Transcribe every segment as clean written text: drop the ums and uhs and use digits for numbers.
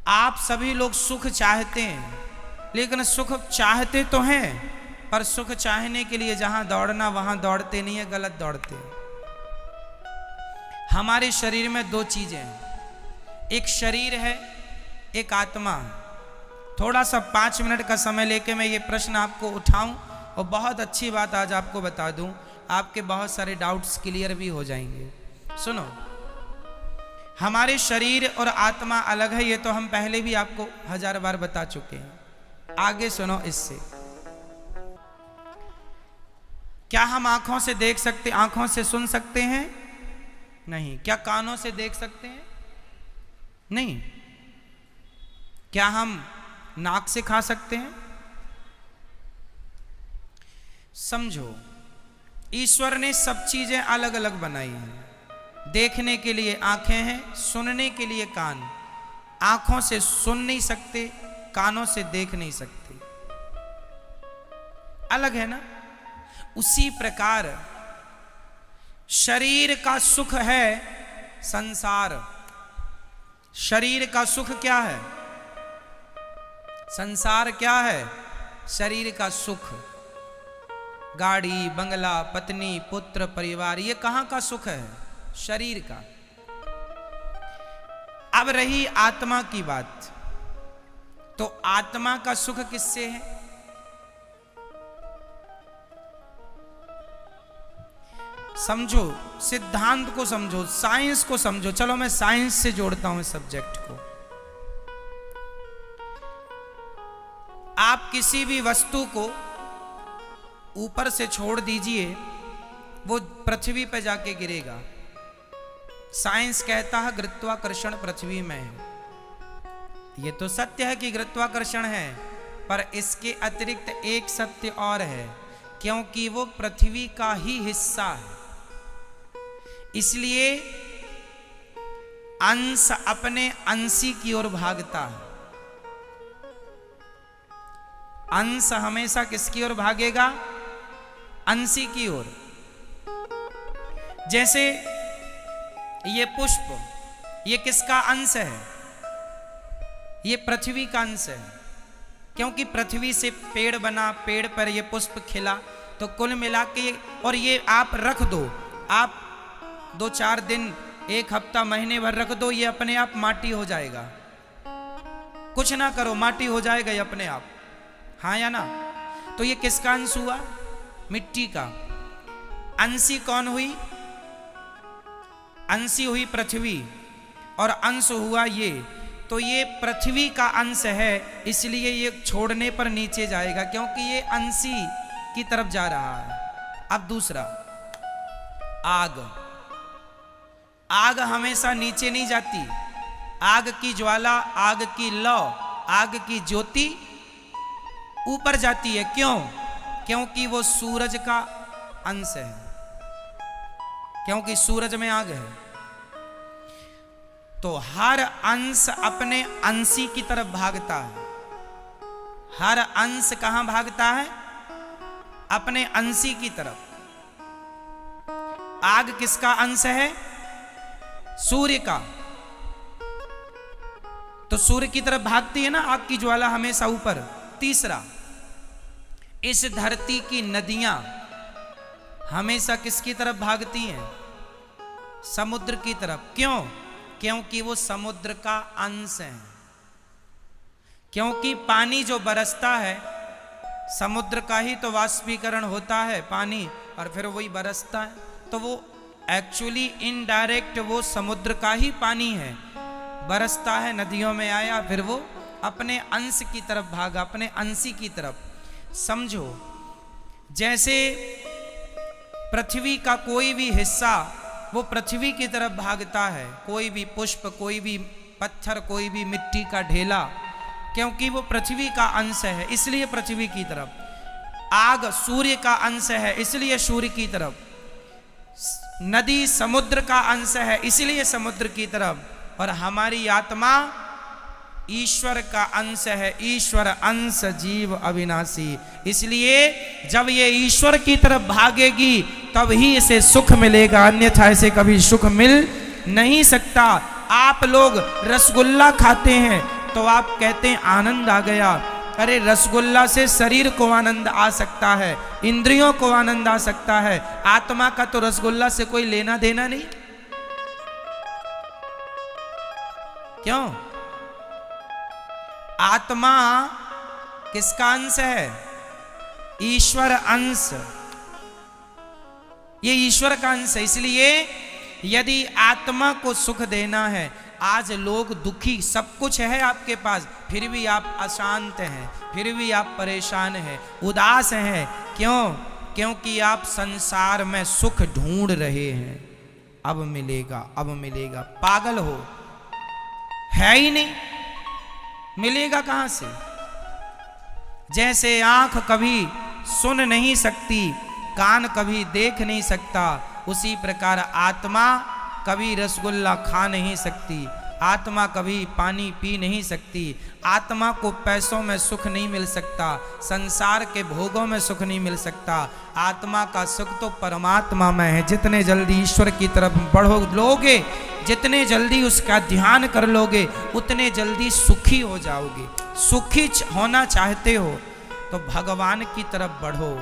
आप सभी लोग सुख चाहते हैं, लेकिन सुख चाहते तो हैं, पर सुख चाहने के लिए जहां दौड़ना वहां दौड़ते नहीं है, गलत दौड़ते हैं। हमारे शरीर में दो चीजें हैं, एक शरीर है, एक आत्मा है। थोड़ा सा 5 मिनट का समय लेके मैं ये प्रश्न आपको उठाऊं और बहुत अच्छी बात आज आपको बता दूं, आपके बहुत सारे डाउट्स क्लियर भी हो जाएंगे। सुनो, हमारे शरीर और आत्मा अलग है, ये तो हम पहले भी आपको 1000 बार बता चुके हैं। आगे सुनो इससे। क्या हम आंखों से देख सकते, आंखों से सुन सकते हैं? नहीं। क्या कानों से देख सकते हैं? नहीं। क्या हम नाक से खा सकते हैं? समझो, ईश्वर ने सब चीजें अलग अलग बनाई हैं। देखने के लिए आंखें हैं, सुनने के लिए कान। आंखों से सुन नहीं सकते, कानों से देख नहीं सकते, अलग है ना। उसी प्रकार शरीर का सुख है संसार। शरीर का सुख क्या है? संसार क्या है? शरीर का सुख। गाड़ी, बंगला, पत्नी, पुत्र, परिवार, ये कहां का सुख है? शरीर का। अब रही आत्मा की बात, तो आत्मा का सुख किससे है? समझो, सिद्धांत को समझो, साइंस को समझो। चलो मैं साइंस से जोड़ता हूं इस सब्जेक्ट को। आप किसी भी वस्तु को ऊपर से छोड़ दीजिए, वो पृथ्वी पर जाके गिरेगा। साइंस कहता है गुरुत्वाकर्षण पृथ्वी में है। ये तो सत्य है कि गुरुत्वाकर्षण है, पर इसके अतिरिक्त एक सत्य और है, क्योंकि वो पृथ्वी का ही हिस्सा है। इसलिए अंश अपने अंशी की ओर भागता है। अंश हमेशा किसकी ओर भागेगा? अंशी की ओर। जैसे ये पुष्प, ये किसका अंश है? ये पृथ्वी का अंश है, क्योंकि पृथ्वी से पेड़ बना, पेड़ पर ये पुष्प खिला। तो कुल मिला के, और ये आप रख दो, आप 2-4 दिन, 1 हफ्ता, महीने भर रख दो, ये अपने आप माटी हो जाएगा। कुछ ना करो, माटी हो जाएगा ये अपने आप। हाँ या ना? तो ये किसका अंश हुआ? मिट्टी का। अंशी कौन हुई? अंशी हुई पृथ्वी, और अंश हुआ ये। तो ये पृथ्वी का अंश है, इसलिए ये छोड़ने पर नीचे जाएगा, क्योंकि ये अंशी की तरफ जा रहा है। अब दूसरा, आग। आग हमेशा नीचे नहीं जाती। आग की ज्वाला, आग की लौ, आग की ज्योति ऊपर जाती है। क्यों? क्योंकि वो सूरज का अंश है, क्योंकि सूरज में आग है। तो हर अंश अपने अंशी की तरफ भागता है। हर अंश कहां भागता है? अपने अंशी की तरफ। आग किसका अंश है? सूर्य का। तो सूर्य की तरफ भागती है ना आग की ज्वाला हमेशा ऊपर। तीसरा, इस धरती की नदियां हमेशा किसकी तरफ भागती हैं? समुद्र की तरफ। क्यों? क्योंकि वो समुद्र का अंश है। क्योंकि पानी जो बरसता है, समुद्र का ही तो वाष्पीकरण होता है पानी, और फिर वही बरसता है। तो वो एक्चुअली इनडायरेक्ट वो समुद्र का ही पानी है, बरसता है, नदियों में आया, फिर वो अपने अंश की तरफ भागा, अपने अंशी की तरफ। समझो, जैसे पृथ्वी का कोई भी हिस्सा वो पृथ्वी की तरफ भागता है। कोई भी पुष्प, कोई भी पत्थर, कोई भी मिट्टी का ढेला, क्योंकि वो पृथ्वी का अंश है, इसलिए पृथ्वी की तरफ। आग सूर्य का अंश है, इसलिए सूर्य की तरफ। नदी समुद्र का अंश है, इसलिए समुद्र की तरफ। और हमारी आत्मा ईश्वर का अंश है। ईश्वर अंश जीव अविनाशी, इसलिए जब ये ईश्वर की तरफ भागेगी तब ही इसे सुख मिलेगा, अन्यथा इसे कभी सुख मिल नहीं सकता। आप लोग रसगुल्ला खाते हैं, तो आप कहते हैं आनंद आ गया। अरे रसगुल्ला से शरीर को आनंद आ सकता है, इंद्रियों को आनंद आ सकता है, आत्मा का तो रसगुल्ला से कोई लेना देना नहीं। क्यों? आत्मा किसका अंश है? ईश्वर अंश। ये ईश्वर का अंश है। इसलिए यदि आत्मा को सुख देना है, आज लोग दुखी, सब कुछ है आपके पास, फिर भी आप अशांत हैं, फिर भी आप परेशान हैं, उदास हैं। क्यों? क्योंकि आप संसार में सुख ढूंढ रहे हैं। अब मिलेगा, अब मिलेगा। पागल हो, है ही नहीं, मिलेगा कहां से? जैसे आंख कभी सुन नहीं सकती, कान कभी देख नहीं सकता, उसी प्रकार आत्मा कभी रसगुल्ला खा नहीं सकती, आत्मा कभी पानी पी नहीं सकती, आत्मा को पैसों में सुख नहीं मिल सकता, संसार के भोगों में सुख नहीं मिल सकता। आत्मा का सुख तो परमात्मा में है। जितने जल्दी ईश्वर की तरफ बढ़ो लोगे, जितने जल्दी उसका ध्यान कर लोगे, उतने जल्दी सुखी हो जाओगे। सुखी होना चाहते हो तो भगवान की तरफ बढ़ो।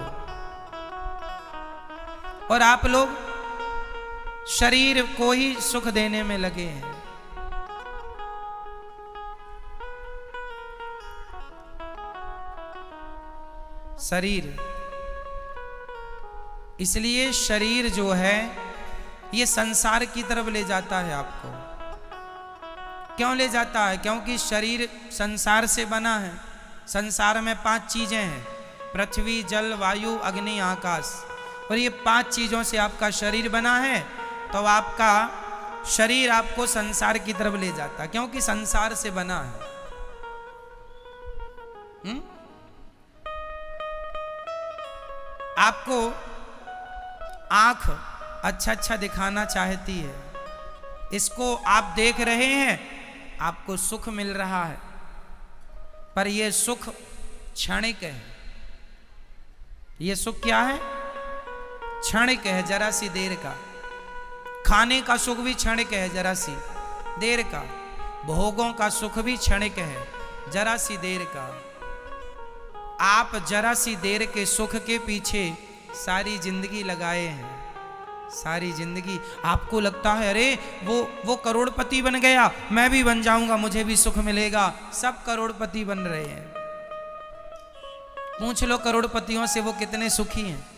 और आप लोग शरीर को ही सुख देने में लगे हैं। शरीर, इसलिए शरीर जो है ये संसार की तरफ ले जाता है आपको। क्यों ले जाता है? क्योंकि शरीर संसार से बना है। संसार में 5 चीजें हैं, पृथ्वी, जल, वायु, अग्नि, आकाश, और ये 5 चीजों से आपका शरीर बना है। तो आपका शरीर आपको संसार की तरफ ले जाता है, क्योंकि संसार से बना है। आपको आंख अच्छा अच्छा दिखाना चाहती है, इसको आप देख रहे हैं, आपको सुख मिल रहा है, पर यह सुख क्षणिक है। यह सुख क्या है? क्षणिक है, जरा सी देर का। खाने का सुख भी क्षणिक है, जरा सी देर का। भोगों का सुख भी क्षणिक है, जरा सी देर का। आप जरा सी देर के सुख के पीछे सारी जिंदगी लगाए हैं। सारी जिंदगी आपको लगता है अरे वो करोड़पति बन गया, मैं भी बन जाऊंगा, मुझे भी सुख मिलेगा। सब करोड़पति बन रहे हैं। पूछ लो करोड़पतियों से वो कितने सुखी हैं।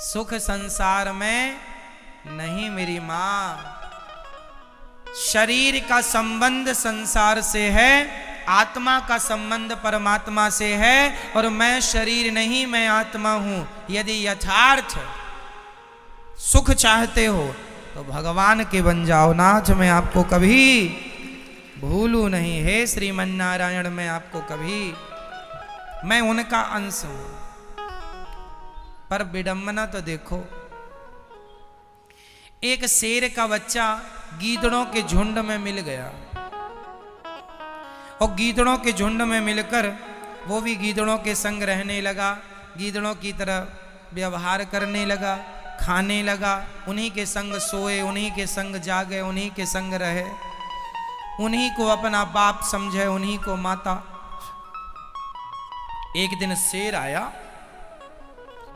सुख संसार में नहीं मेरी मां। शरीर का संबंध संसार से है, आत्मा का संबंध परमात्मा से है। और मैं शरीर नहीं, मैं आत्मा हूं। यदि यथार्थ सुख चाहते हो तो भगवान के बन जाओ। नाथ मैं आपको कभी भूलू नहीं, हे श्रीमन नारायण मैं आपको कभी, मैं उनका अंश हूं। पर विडंबना तो देखो, एक शेर का बच्चा गीदड़ों के झुंड में मिल गया, और गीदड़ों के झुंड में मिलकर वो भी गीदड़ों के संग रहने लगा, गीदड़ों की तरह व्यवहार करने लगा, खाने लगा, उन्हीं के संग सोए, उन्हीं के संग जागे, उन्हीं के संग रहे, उन्हीं को अपना बाप समझे, उन्हीं को माता। एक दिन शेर आया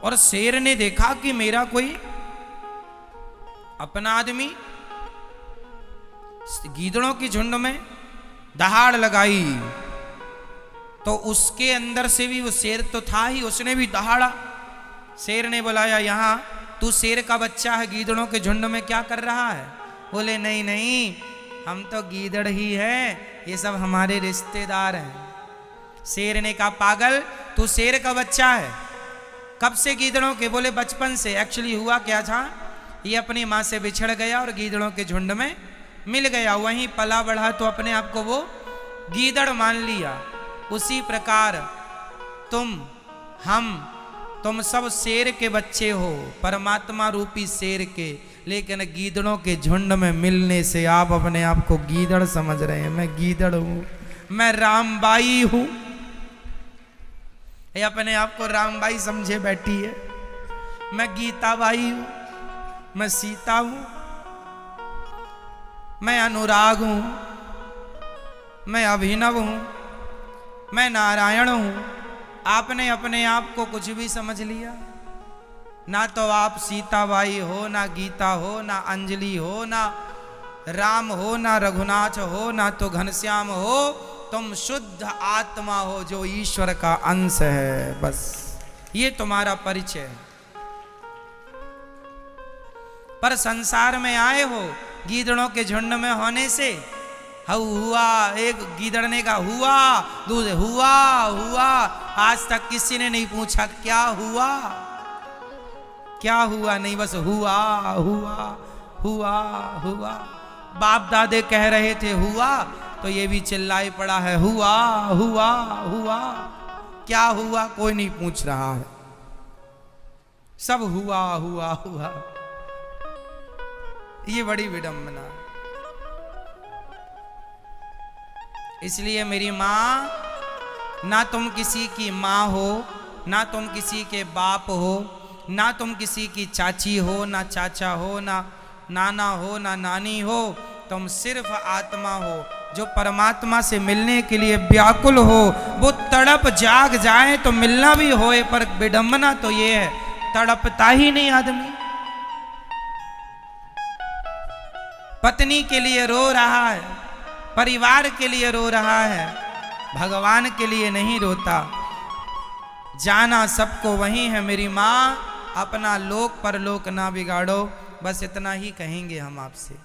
और शेर ने देखा कि मेरा कोई अपना आदमी गीदड़ों की झुंड में दहाड़ लगाई, तो उसके अंदर से भी वो शेर तो था ही, उसने भी दहाड़ा। शेर ने बुलाया, यहां तू शेर का बच्चा है, गीदड़ों के झुंड में क्या कर रहा है? बोले नहीं नहीं, हम तो गीदड़ ही हैं, ये सब हमारे रिश्तेदार हैं। शेर ने कहा पागल, तू शेर का बच्चा है, कब से गीदड़ों के? बोले बचपन से। एक्चुअली हुआ क्या था, ये अपनी माँ से बिछड़ गया और गीदड़ों के झुंड में मिल गया, वहीं पला बढ़ा तो अपने आप को वो गीदड़ मान लिया। उसी प्रकार तुम सब शेर के बच्चे हो, परमात्मा रूपी शेर के, लेकिन गीदड़ों के झुंड में मिलने से आप अपने आप को गीदड़ समझ रहे हैं। मैं गीदड़ हूं, मैं रामबाई हूं। ये अपने आप को रामबाई समझे बैठी है। मैं गीताबाई हूं, मैं सीता हूं, मैं अनुराग हूं, मैं अभिनव हूं, मैं नारायण हूं। आपने अपने आप को कुछ भी समझ लिया। ना तो आप सीताबाई हो, ना गीता हो, ना अंजलि हो, ना राम हो, ना रघुनाथ हो, ना तो घनश्याम हो। तुम शुद्ध आत्मा हो जो ईश्वर का अंश है। बस ये तुम्हारा परिचय है। पर संसार में आए हो गीदड़ों के झुंड में होने से। हुआ, एक गीदड़ ने कहा हुआ, दूसरे हुआ हुआ। आज तक किसी ने नहीं पूछा क्या हुआ, क्या हुआ, नहीं बस हुआ हुआ हुआ हुआ। बाप दादे कह रहे थे हुआ, तो ये भी चिल्लाए पड़ा है हुआ हुआ हुआ। क्या हुआ कोई नहीं पूछ रहा है, सब हुआ हुआ हुआ। ये बड़ी विडंबना है। इसलिए मेरी मां, ना तुम किसी की मां हो, ना तुम किसी के बाप हो, ना तुम किसी की चाची हो, ना चाचा हो, ना नाना हो, ना नानी हो। तुम सिर्फ आत्मा हो जो परमात्मा से मिलने के लिए व्याकुल हो। वो तड़प जाग जाए तो मिलना भी होए, पर विडंबना तो ये है तड़पता ही नहीं आदमी। पत्नी के लिए रो रहा है, परिवार के लिए रो रहा है, भगवान के लिए नहीं रोता। जाना सबको वही है मेरी माँ, अपना लोक परलोक ना बिगाड़ो। बस इतना ही कहेंगे हम आपसे।